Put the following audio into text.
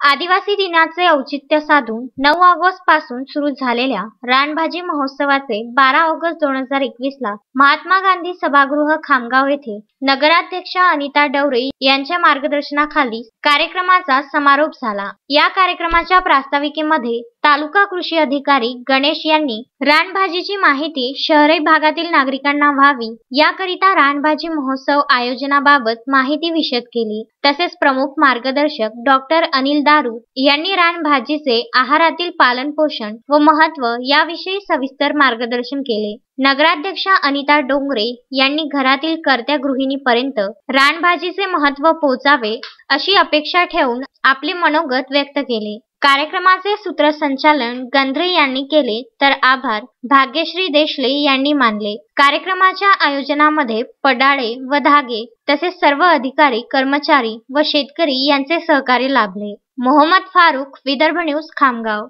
आदिवासी दिनाचे औचित्य साधून 9 ऑगस्ट पासून सुरू झालेल्या रानभाजी महोत्सवाचे 12 ऑगस्ट 2021 ला महात्मा गांधी सभागृह खामगाव येथे नगराध्यक्षा अनिता डवरे यांच्या मार्गदर्शनाखाली कार्यक्रमाचा समारोप झाला। या कार्यक्रमाच्या प्रास्ताविकेमध्ये तालुका कृषी अधिकारी गणेश यांनी रानभाजीची माहिती शहरी भागातील नागरिकांना व्हावी याकरिता रानभाजी महोत्सव आयोजनाबाबत माहिती विशद केली। तसेच प्रमुख मार्गदर्शक डॉक्टर अनिल दारू यांनी रानभाजीचे आहारातील पालन पोषण व महत्त्व याविषयी सविस्तर मार्गदर्शन केले। नगराध्यक्षा अनिता डोंगरे यांनी घरातील कर्त्या गृहिणीपर्यंत रानभाजीचे महत्त्व पोहोचावे अशी अपेक्षा ठेवून आपले मनोगत व्यक्त केले। कार्यक्रमाचे सूत्रसंचालन गंधरे यांनी केले तर आभार भाग्यश्री देशले यांनी मानले। कार्यक्रमाच्या आयोजनामध्ये पडाळे व धागे तसेच सर्व अधिकारी कर्मचारी व शेतकरी यांचे सहकार्य लाभले। मोहम्मद फारूक, विदर्भ न्यूज, खामगाव।